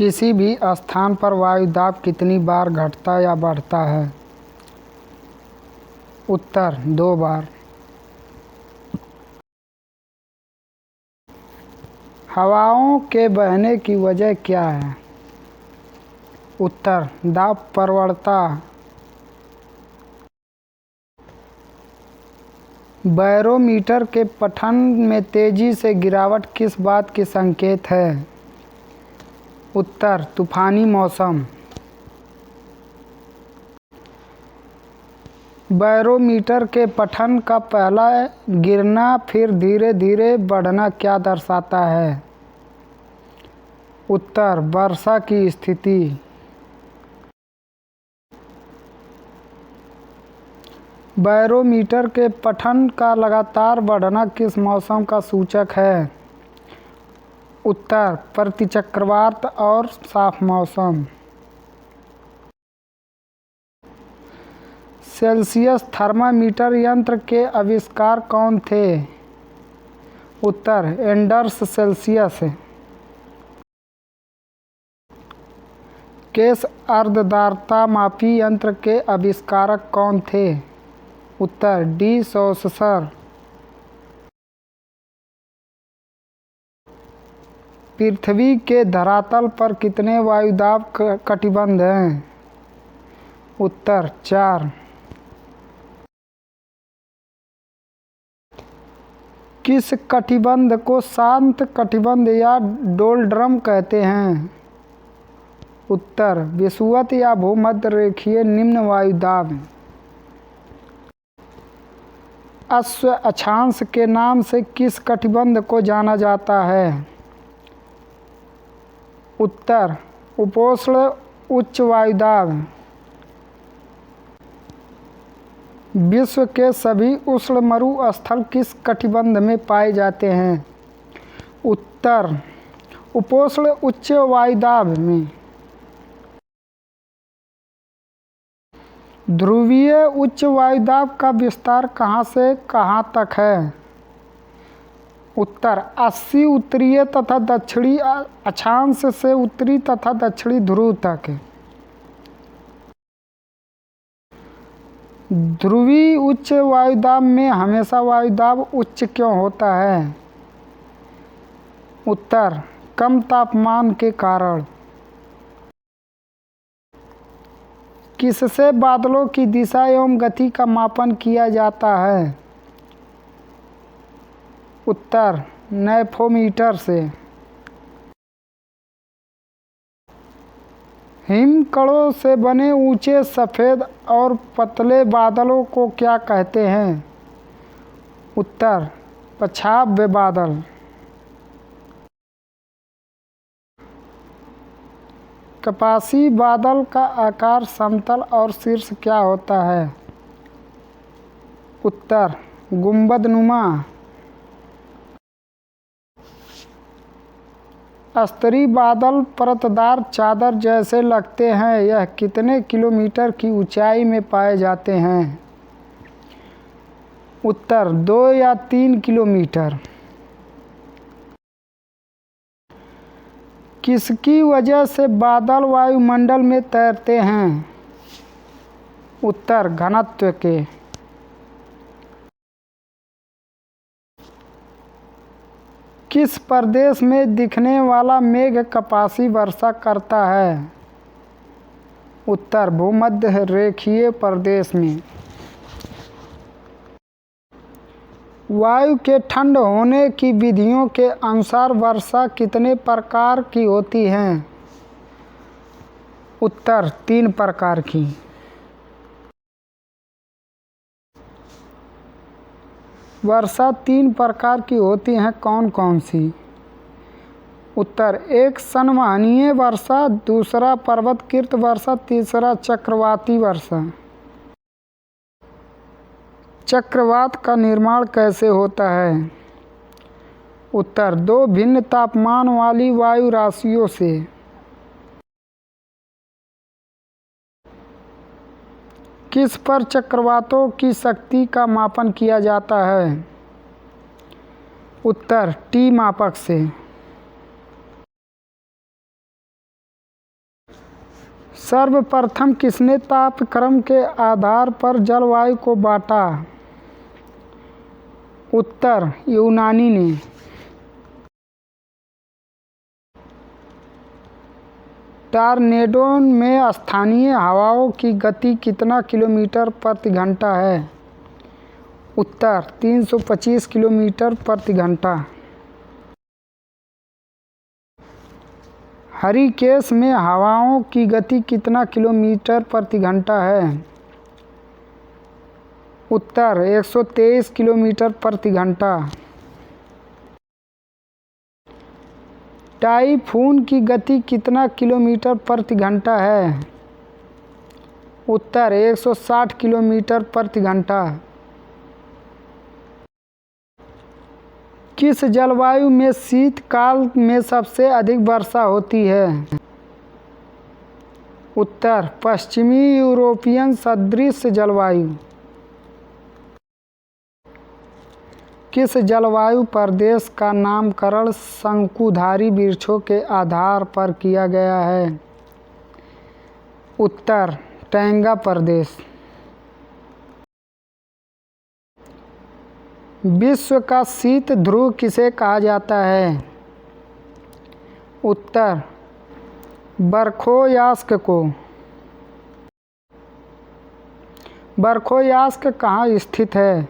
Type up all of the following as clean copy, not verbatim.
किसी भी स्थान पर वायु दाब कितनी बार घटता या बढ़ता है? उत्तर 2 बार। हवाओं के बहने की वजह क्या है? उत्तर दाब प्रवणता। बैरोमीटर के पठन में तेजी से गिरावट किस बात की संकेत है? उत्तर तूफानी मौसम। बैरोमीटर के पठन का पहला गिरना फिर धीरे धीरे बढ़ना क्या दर्शाता है? उत्तर वर्षा की स्थिति। बैरोमीटर के पठन का लगातार बढ़ना किस मौसम का सूचक है? उत्तर प्रतिचक्रवात और साफ मौसम। सेल्सियस थर्मामीटर यंत्र के आविष्कार कौन थे? उत्तर एंडर्स सेल्सियस। केस आर्द्रता मापी यंत्र के आविष्कारक कौन थे? उत्तर डी सॉसर। पृथ्वी के धरातल पर कितने वायुदाब कटिबंध हैं? उत्तर 4। किस कटिबंध को शांत कटिबंध या डोलड्रम कहते हैं? उत्तर विषुवत या भूमध्य रेखीय निम्न वायुदाब। अश्व अक्षांश के नाम से किस कटिबंध को जाना जाता है? उत्तर उपोष्ण उच्च वायुदाब। विश्व के सभी उष्ण मरुस्थल किस कटिबंध में पाए जाते हैं? उत्तर उपोष्ण उच्च वायुदाब में। ध्रुवीय उच्च वायुदाब का विस्तार कहाँ से कहाँ तक है? उत्तर 80 उत्तरीय तथा दक्षिणी अक्षांश से उत्तरी तथा दक्षिणी ध्रुव तक। ध्रुवीय उच्च वायुदाब में हमेशा वायुदाब उच्च क्यों होता है? उत्तर कम तापमान के कारण। किससे बादलों की दिशा एवं गति का मापन किया जाता है? उत्तर नेफोमीटर से। हिमकणों से बने ऊंचे सफ़ेद और पतले बादलों को क्या कहते हैं? उत्तर पछाव्य बादल। कपासी बादल का आकार समतल और शीर्ष क्या होता है? उत्तर गुंबदनुमा। स्तरीय बादल परतदार चादर जैसे लगते हैं, यह कितने किलोमीटर की ऊंचाई में पाए जाते हैं? उत्तर 2 या 3 किलोमीटर। किसकी वजह से बादल वायुमंडल में तैरते हैं? उत्तर घनत्व के। किस प्रदेश में दिखने वाला मेघ कपासी वर्षा करता है? उत्तर भूमध्य रेखीय प्रदेश में। वायु के ठंड होने की विधियों के अनुसार वर्षा कितने प्रकार की होती है? उत्तर 3 प्रकार की। वर्षा 3 प्रकार की होती हैं, कौन कौन सी? उत्तर एक संवहनीय वर्षा, दूसरा पर्वतकृत वर्षा, तीसरा चक्रवाती वर्षा। चक्रवात का निर्माण कैसे होता है? उत्तर 2 भिन्न तापमान वाली वायु राशियों से। किस पर चक्रवातों की शक्ति का मापन किया जाता है? उत्तर टी मापक से। सर्वप्रथम किसने तापक्रम के आधार पर जलवायु को बांटा? उत्तर यूनानी ने। टॉर्नेडो में स्थानीय हवाओं की गति कितना किलोमीटर प्रति घंटा है? उत्तर 325 किलोमीटर प्रति घंटा। हरिकेन में हवाओं की गति कितना किलोमीटर प्रति घंटा है? उत्तर 123 किलोमीटर प्रति घंटा। टाइफून की गति कितना किलोमीटर प्रति घंटा है? उत्तर 160 किलोमीटर प्रति घंटा। किस जलवायु में शीतकाल में सबसे अधिक वर्षा होती है? उत्तर पश्चिमी यूरोपियन सदृश जलवायु। किस जलवायु प्रदेश का नामकरण शंकुधारी वृक्षों के आधार पर किया गया है? उत्तर टैंगा प्रदेश। विश्व का शीत ध्रुव किसे कहा जाता है? उत्तर बर्खोयास्क को। बर्खोयास्क कहाँ स्थित है?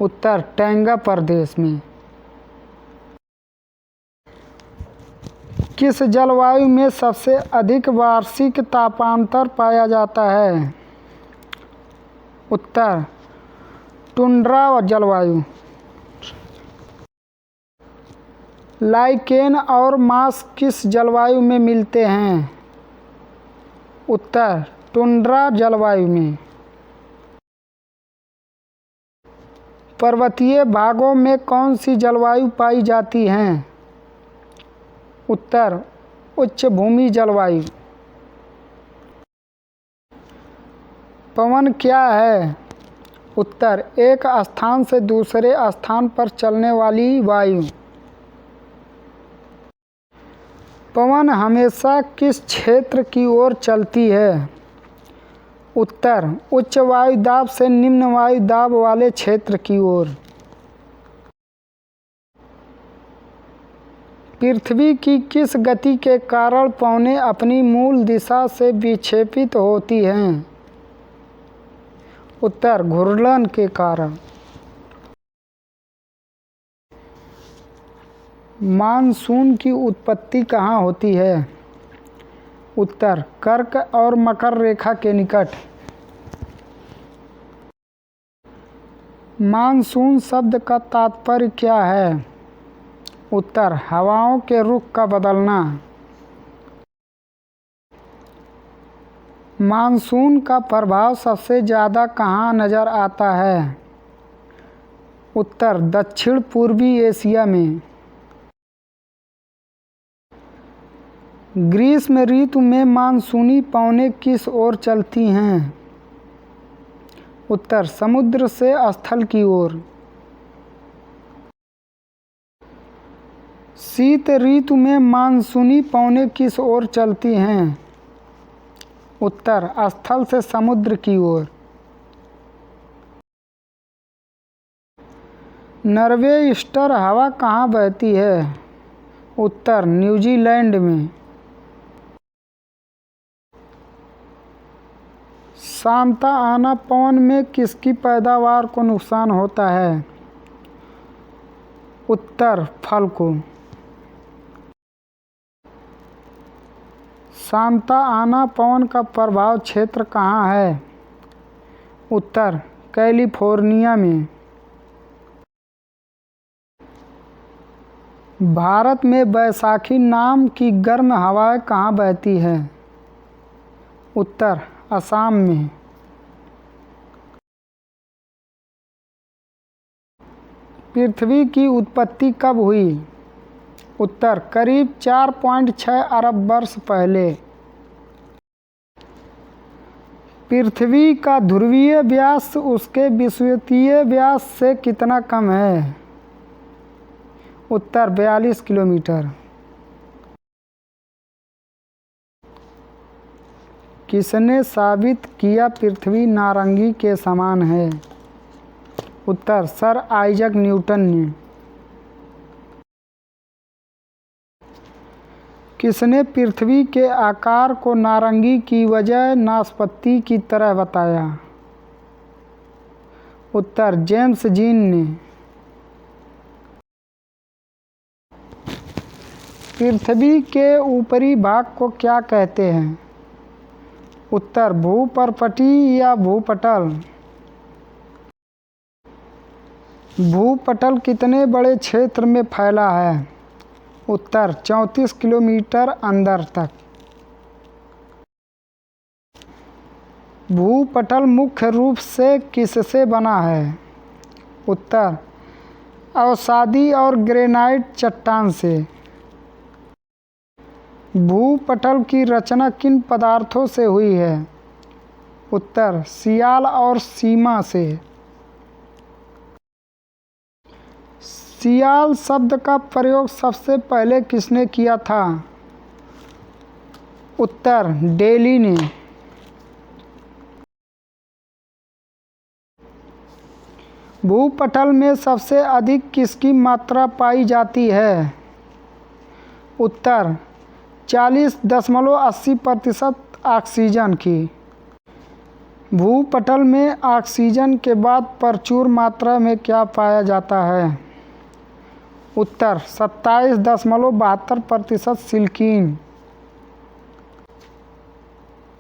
उत्तर टैंगा प्रदेश में। किस जलवायु में सबसे अधिक वार्षिक तापांतर पाया जाता है? उत्तर टुंड्रा जलवायु। लाइकेन और मास किस जलवायु में मिलते हैं? उत्तर टुंड्रा जलवायु में। पर्वतीय भागों में कौन सी जलवायु पाई जाती है? उत्तर उच्चभूमि जलवायु। पवन क्या है? उत्तर एक स्थान से दूसरे स्थान पर चलने वाली वायु। पवन हमेशा किस क्षेत्र की ओर चलती है? उत्तर उच्च वायु दाब से निम्न वायु दाब वाले क्षेत्र की ओर। पृथ्वी की किस गति के कारण पवनें अपनी मूल दिशा से विक्षेपित होती हैं? उत्तर घूर्णन के कारण। मानसून की उत्पत्ति कहाँ होती है? उत्तर कर्क और मकर रेखा के निकट। मानसून शब्द का तात्पर्य क्या है? उत्तर हवाओं के रुख का बदलना। मानसून का प्रभाव सबसे ज़्यादा कहाँ नज़र आता है? उत्तर दक्षिण पूर्वी एशिया में। ग्रीष्म ऋतु में मानसूनी पवनें किस ओर चलती हैं? उत्तर समुद्र से स्थल की ओर। शीत ऋतु में मानसूनी पवनें किस ओर चलती हैं? उत्तर स्थल से समुद्र की ओर। नॉर्वेस्टर हवा कहाँ बहती है? उत्तर न्यूजीलैंड में। सांता आना पवन में किसकी पैदावार को नुकसान होता है? उत्तर फल को। सांता आना पवन का प्रभाव क्षेत्र कहाँ है? उत्तर कैलिफोर्निया में। भारत में बैसाखी नाम की गर्म हवाएं कहाँ बहती हैं? उत्तर असम में। पृथ्वी की उत्पत्ति कब हुई? उत्तर करीब 4.6 अरब वर्ष पहले। पृथ्वी का ध्रुवीय व्यास उसके विषुवतीय व्यास से कितना कम है? उत्तर 42 किलोमीटर। किसने साबित किया पृथ्वी नारंगी के समान है? उत्तर सर आइजैक न्यूटन ने। किसने पृथ्वी के आकार को नारंगी की वजह नाशपाती की तरह बताया? उत्तर जेम्स जीन ने। पृथ्वी के ऊपरी भाग को क्या कहते हैं? उत्तर भूपर्पटी या भूपटल। भूपटल कितने बड़े क्षेत्र में फैला है? उत्तर 34 किलोमीटर अंदर तक। भूपटल मुख्य रूप से किससे बना है? उत्तर अवसादी और ग्रेनाइट चट्टान से। भूपटल की रचना किन पदार्थों से हुई है? उत्तर सियाल और सीमा से। सियाल शब्द का प्रयोग सबसे पहले किसने किया था? उत्तर डेली ने। भूपटल में सबसे अधिक किसकी मात्रा पाई जाती है? उत्तर 40.80% ऑक्सीजन की। भूपटल में ऑक्सीजन के बाद प्रचुर मात्रा में क्या पाया जाता है? उत्तर 27.72% सिलिकॉन।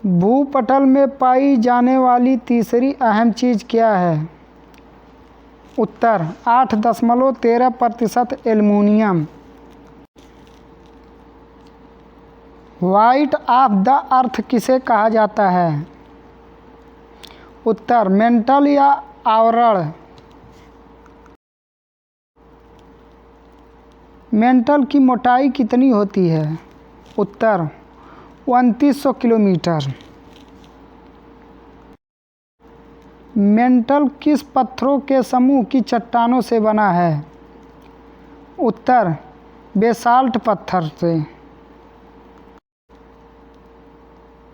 भूपटल में पाई जाने वाली तीसरी अहम चीज क्या है? उत्तर 8.13% aluminium. White of the earth किसे कहा जाता है? उत्तर मेंटल या आवरण। मेंटल की मोटाई कितनी होती है? उत्तर 2900 किलोमीटर। मेंटल किस पत्थरों के समूह की चट्टानों से बना है? उत्तर बेसाल्ट पत्थर से।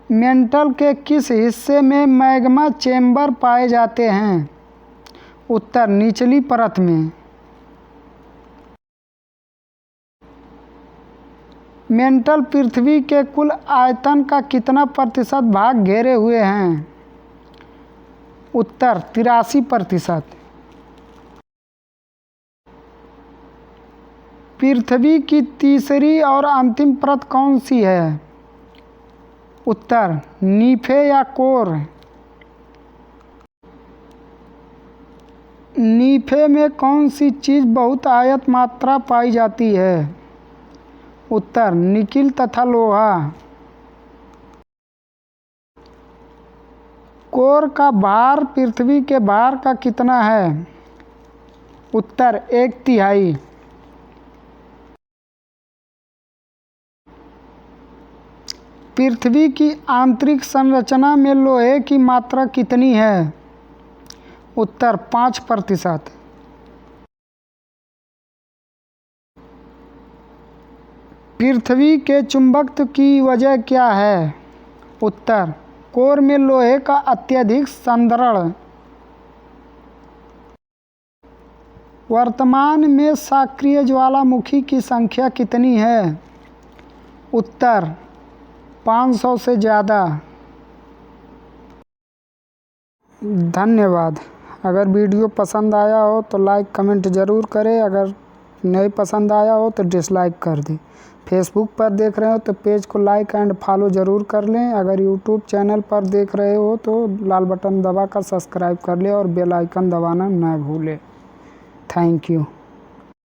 मेंटल के किस हिस्से में मैग्मा चेंबर पाए जाते हैं? उत्तर निचली परत में। मेंटल पृथ्वी के कुल आयतन का कितना प्रतिशत भाग घेरे हुए हैं? उत्तर 83%। पृथ्वी की तीसरी और अंतिम परत कौन सी है? उत्तर नीफे या कोर। नीफे में कौन सी चीज बहुत आयत मात्रा पाई जाती है? उत्तर निकिल तथा लोहा। कोर का भार पृथ्वी के भार का कितना है? उत्तर 1/3। पृथ्वी की आंतरिक संरचना में लोहे की मात्रा कितनी है? उत्तर 5%। पृथ्वी के चुंबकत्व की वजह क्या है? उत्तर कोर में लोहे का अत्यधिक संदरण। वर्तमान में सक्रिय ज्वालामुखी की संख्या कितनी है? उत्तर 500 से ज़्यादा। धन्यवाद। अगर वीडियो पसंद आया हो तो लाइक कमेंट ज़रूर करें, अगर नहीं पसंद आया हो तो डिसलाइक कर दें। फेसबुक पर देख रहे हो तो पेज को लाइक एंड फॉलो ज़रूर कर लें। अगर यूट्यूब चैनल पर देख रहे हो तो लाल बटन दबाकर सब्सक्राइब कर लें और बेल आइकन दबाना ना भूलें। Thank you.